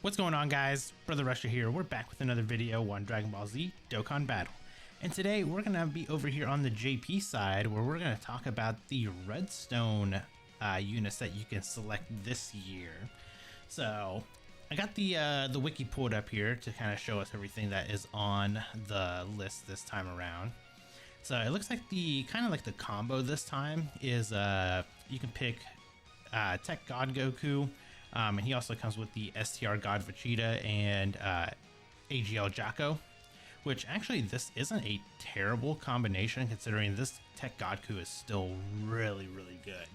What's going on, guys? Brother Rusher here. We're back with another video on Dragon Ball Z Dokkan Battle. And today we're going to be over here on the JP side where we're going to talk about the redstone units that you can select this year. So I got the wiki pulled up here to kind of show us everything that is on the list this time around. So it looks like the combo this time is you can pick Tech God Goku. And he also comes with the STR God Vegeta and AGL Jocko, which actually this isn't a terrible combination considering this Tech Godku is still really good.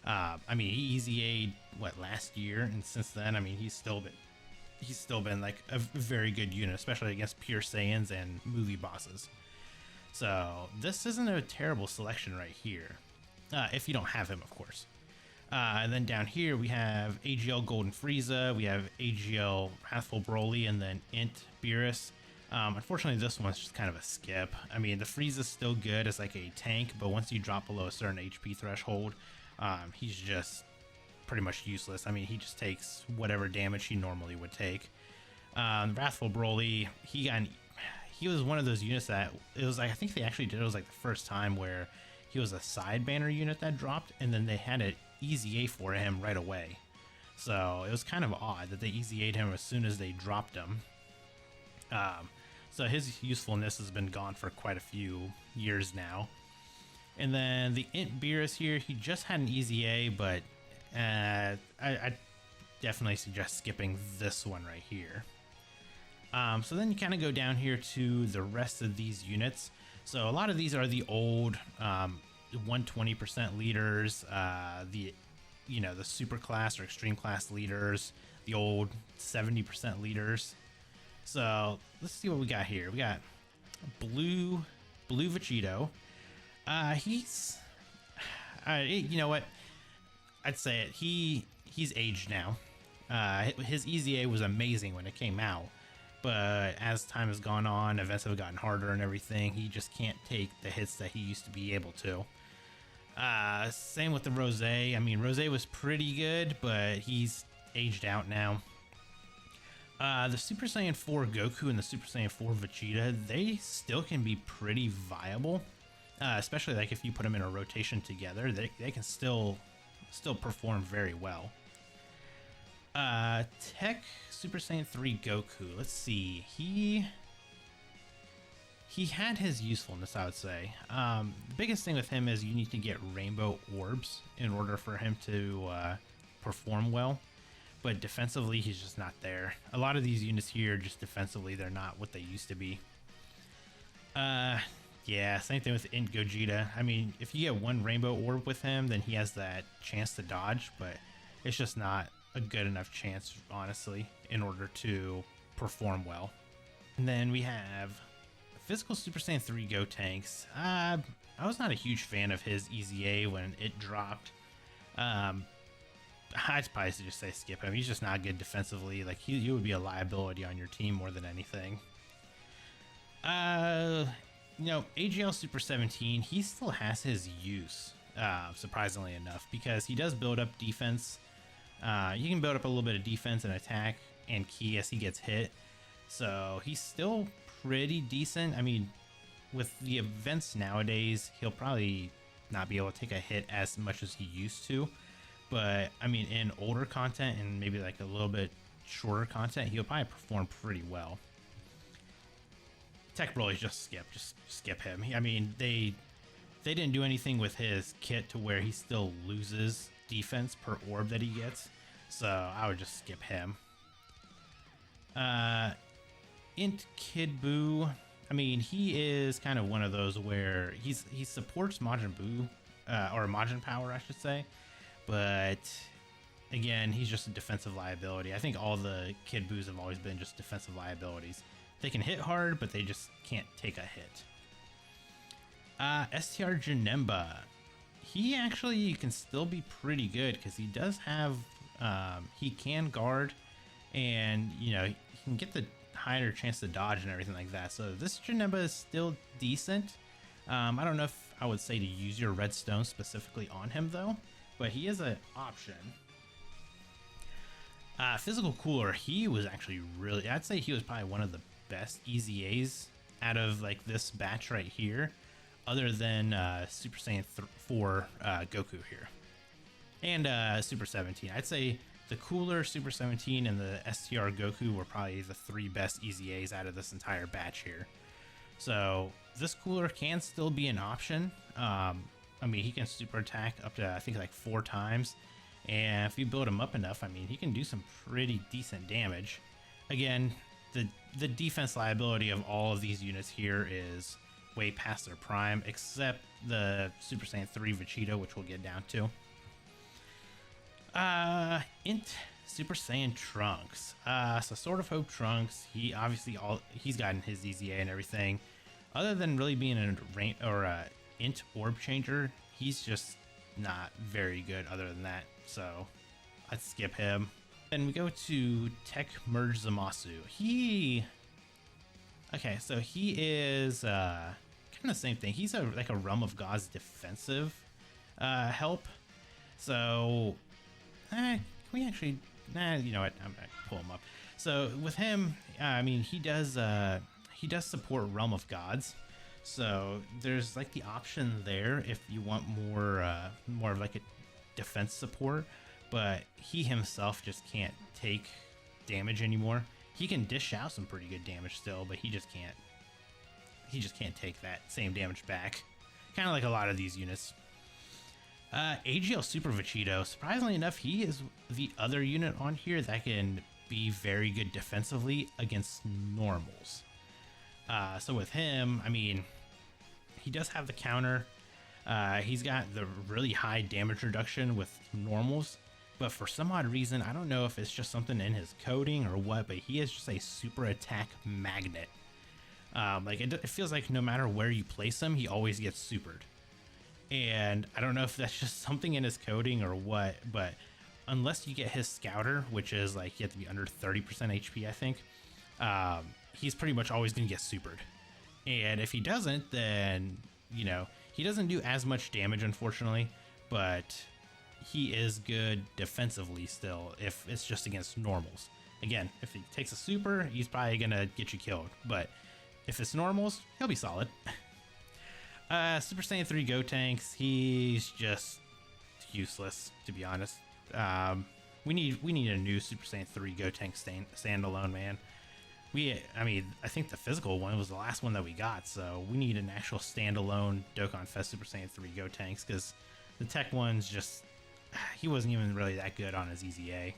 I mean, he easy A'd last year, and since then, I mean, he's still been like a very good unit, especially against pure Saiyans and movie bosses. So this isn't a terrible selection right here, if you don't have him, of course. And then down here we have AGL Golden Frieza, we have AGL Wrathful Broly, and then Int Beerus. Unfortunately, this one's just kind of a skip. I mean, the Frieza's still good as like a tank, but once you drop below a certain HP threshold, he's just pretty much useless. I mean, he just takes whatever damage he normally would take. Wrathful Broly, he was one of those units that it was like, I think they actually did it was like the first time where he was a side banner unit that dropped, and then they had an easy A for him right away. So it was kind of odd that they easy A'd him as soon as they dropped him. So his usefulness has been gone for quite a few years now. And then the Int Beerus here, he just had an easy A, but I definitely suggest skipping this one right here. So then you kind of go down here to the rest of these units. So a lot of these are the old 120% leaders, the super class or extreme class leaders, the old 70% leaders. So let's see what we got here. We got Blue Vegito. He's you know what? I'd say it. He's aged now. His easy A was amazing when it came out. But as time has gone on, events have gotten harder and everything, he just can't take the hits that he used to be able to. Same with the Rose. I mean, Rose was pretty good, but he's aged out now. The Super Saiyan 4 Goku and the Super Saiyan 4 Vegeta, they still can be pretty viable. Especially like if you put them in a rotation together, they can still perform very well. Tech Super Saiyan 3 Goku. Let's see. He had his usefulness, I would say. The biggest thing with him is you need to get rainbow orbs in order for him to perform well. But defensively, he's just not there. A lot of these units here, just defensively, they're not what they used to be. Yeah, same thing with Int Gogeta. I mean, if you get one rainbow orb with him, then he has that chance to dodge, but it's just not a good enough chance, honestly, in order to perform well. And then we have Physical Super Saiyan 3 Gotenks. I was not a huge fan of his easy A when it dropped. I'd probably just say skip him. He's just not good defensively. Like, he would be a liability on your team more than anything. AGL Super 17, he still has his use, surprisingly enough, because he does build up defense. You can build up a little bit of defense and attack and ki as he gets hit. So he's still pretty decent. I mean, with the events nowadays, he'll probably not be able to take a hit as much as he used to. But I mean, in older content and maybe like a little bit shorter content, he'll probably perform pretty well. Tech Broly, just skip him. I mean, they didn't do anything with his kit to where he still loses defense per orb that he gets, so I would just skip him. Int Kid Buu, I mean, he is kind of one of those where he supports Majin Buu, or Majin Power, I should say, but again, he's just a defensive liability. I think all the Kid Buus have always been just defensive liabilities. They can hit hard, but they just can't take a hit. STR Janemba. He actually can still be pretty good because he does have, he can guard, and he can get the higher chance to dodge and everything like that. So this Janemba is still decent. I don't know if I would say to use your redstone specifically on him though, but he is an option. Physical Cooler, he was actually really, I'd say he was probably one of the best EZAs out of like this batch right here, other than Super Saiyan 4 Goku here. And Super 17. I'd say the Cooler, Super 17, and the STR Goku were probably the 3 best EZAs out of this entire batch here. So this Cooler can still be an option. I mean, he can super attack up to, I think, like 4 times. And if you build him up enough, I mean, he can do some pretty decent damage. Again, the defense liability of all of these units here is way past their prime, except the Super Saiyan 3 Vegeta, which we'll get down to. Int Super Saiyan Trunks. So Sword of Hope Trunks, he's gotten his EZA and everything. Other than really being a int orb changer, he's just not very good other than that. So I'd skip him. Then we go to Tech Merge Zamasu. Okay, so he is kind of the same thing. He's like a Realm of Gods defensive help. So can we actually, you know what, I'm gonna pull him up. So with him, I mean, he does support Realm of Gods. So there's like the option there if you want more of like a defense support, but he himself just can't take damage anymore. He can dish out some pretty good damage still, but he just can't take that same damage back. Kind of like a lot of these units. AGL Super Vegito, surprisingly enough, he is the other unit on here that can be very good defensively against normals. So with him, I mean, he does have the counter. He's got the really high damage reduction with normals, but for some odd reason, I don't know if it's just something in his coding or what, but he is just a super attack magnet. Like it feels like no matter where you place him, he always gets supered. And I don't know if that's just something in his coding or what, but unless you get his scouter, which is like you have to be under 30% HP, I think, he's pretty much always going to get supered. And if he doesn't, then, you know, he doesn't do as much damage, unfortunately, but he is good defensively still if it's just against normals. Again, if he takes a super, he's probably going to get you killed, but if it's normals, he'll be solid. Super Saiyan 3 Gotenks, he's just useless, to be honest. We need a new Super Saiyan 3 Gotenk standalone, man. I mean, I think the physical one was the last one that we got, so we need an actual standalone Dokkan Fest Super Saiyan 3 Gotenks, because the tech one's just, he wasn't even really that good on his EZA.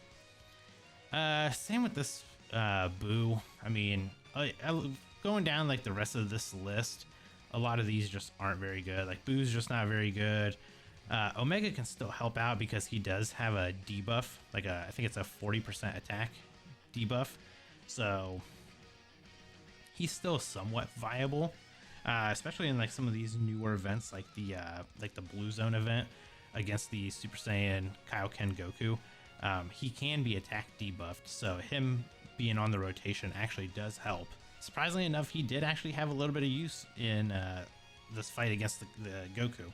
Same with this Boo. I mean, going down like the rest of this list, a lot of these just aren't very good. Like Boo's just not very good. Omega can still help out because he does have a debuff, like I think it's a 40% attack debuff, so he's still somewhat viable, especially in like some of these newer events, like the Blue Zone event against the Super Saiyan Kaioken Goku. He can be attack debuffed, so him being on the rotation actually does help. Surprisingly enough, he did actually have a little bit of use in this fight against the Goku.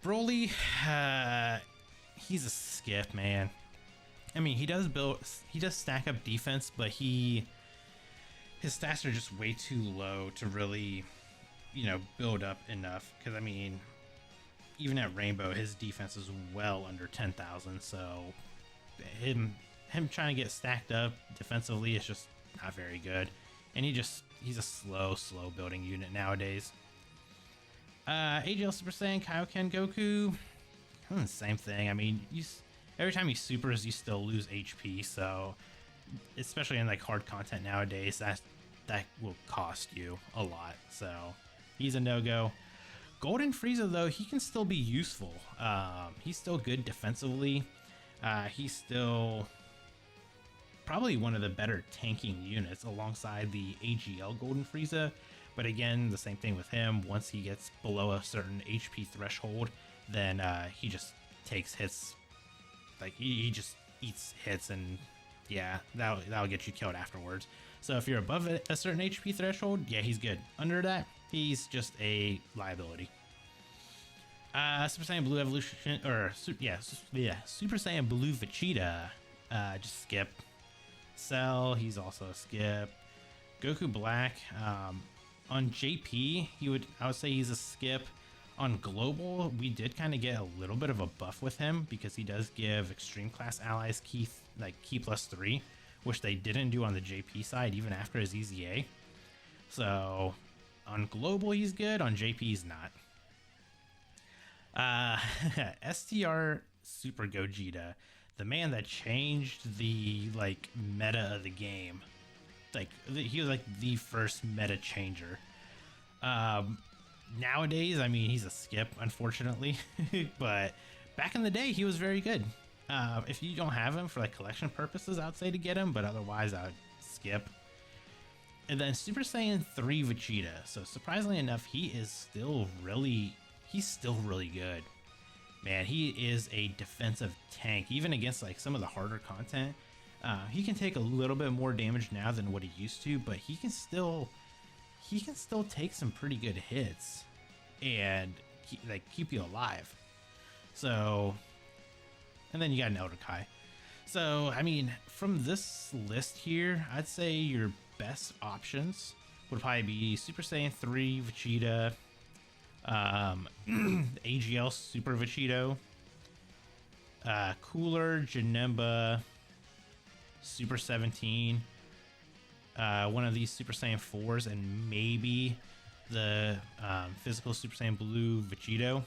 Broly, he's a skip, man. I mean, he does stack up defense, but his stats are just way too low to really, you know, build up enough. Because I mean, even at Rainbow, his defense is well under 10,000. So him trying to get stacked up defensively is just not very good. And he's a slow building unit nowadays. AGL Super Saiyan Kaioken Goku, same thing. I mean, every time he supers, you still lose HP. So especially in like hard content nowadays, that will cost you a lot. So he's a no-go. Golden Frieza, though, he can still be useful. He's still good defensively. He's still probably one of the better tanking units alongside the AGL Golden Frieza. But again, the same thing with him. Once he gets below a certain HP threshold, then he just takes hits. Like he just eats hits, and yeah, that'll get you killed afterwards. So if you're above a certain HP threshold, yeah, he's good. Under that, he's just a liability. Super Saiyan Blue Evolution, or Super Saiyan Blue Vegeta. just skip. Cell, he's also a skip. Goku Black, on JP, I would say he's a skip. On Global, we did kind of get a little bit of a buff with him because he does give extreme class allies key +3, which they didn't do on the JP side even after his EZA. So on Global he's good, on JP he's not. STR Super Gogeta, the man that changed the meta of the game. He was the first meta changer. Nowadays, I mean, he's a skip, unfortunately, but back in the day, he was very good. If you don't have him for collection purposes, I'd say to get him, but otherwise, I would skip. And then Super Saiyan 3 Vegeta. So surprisingly enough, he's still really good. Man, he is a defensive tank, even against some of the harder content. He can take a little bit more damage now than what he used to, but he can still take some pretty good hits and keep you alive. So, and then you got an Elder Kai. So, I mean, from this list here, I'd say your best options would probably be Super Saiyan 3 Vegeta, AGL Super Vegito, Cooler Janemba, Super 17, one of these Super Saiyan 4s, and maybe the physical Super Saiyan Blue Vegito.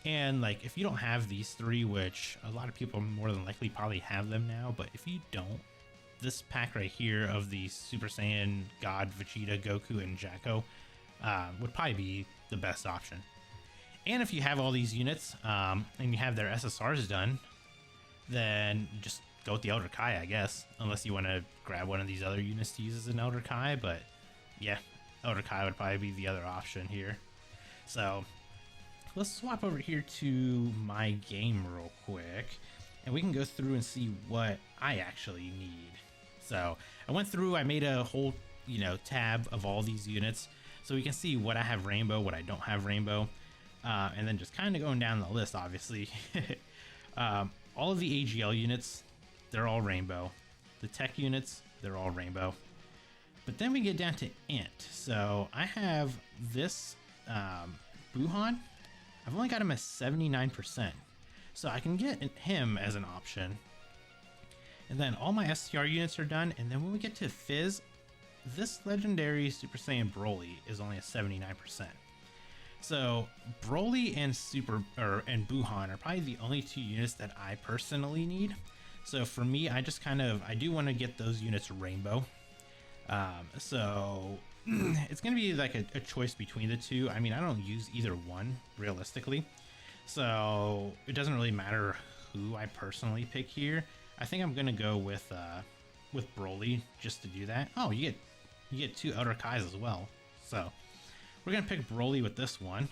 And if you don't have these three, which a lot of people more than likely probably have them now, but if you don't, this pack right here of the Super Saiyan God Vegeta, Goku, and Jacko would probably be the best option. And if you have all these units and you have their SSRs done, then just go with the Elder Kai, I guess, unless you want to grab one of these other units to use as an Elder Kai. But yeah, Elder Kai would probably be the other option here. So let's swap over here to my game real quick, and we can go through and see what I actually need. So I went through, I made a whole tab of all these units, so we can see what I have rainbow, what I don't have rainbow, and then just kind of going down the list. Obviously, all of the AGL units, they're all rainbow. The tech units, they're all rainbow. But then we get down to Int. So I have this Buhan. I've only got him at 79%. So I can get him as an option. And then all my STR units are done. And then when we get to Fizz, this legendary Super Saiyan Broly is only at 79%. So Broly and and Buhan are probably the only two units that I personally need. So for me, I do want to get those units rainbow. So it's going to be a choice between the two. I mean, I don't use either one realistically. So it doesn't really matter who I personally pick here. I think I'm going to go with Broly just to do that. Oh, you get two Elder Kais as well. So we're going to pick Broly with this one.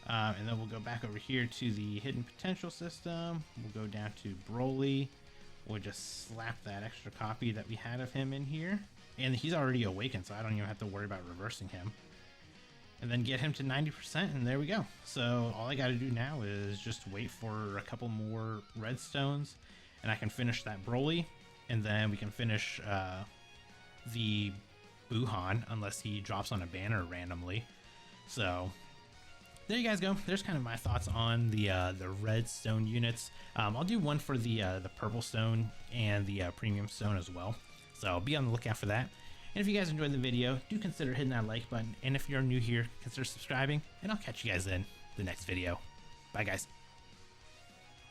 And then we'll go back over here to the hidden potential system. We'll go down to Broly. We'll just slap that extra copy that we had of him in here. And he's already awakened, so I don't even have to worry about reversing him. And then get him to 90%, and there we go. So all I got to do now is just wait for a couple more redstones, and I can finish that Broly. And then we can finish the Buhan, unless he drops on a banner randomly. So there you guys go. There's kind of my thoughts on the redstone units. I'll do one for the purple stone and the premium stone as well. So be on the lookout for that. And if you guys enjoyed the video, do consider hitting that like button. And if you're new here, consider subscribing. And I'll catch you guys in the next video. Bye, guys.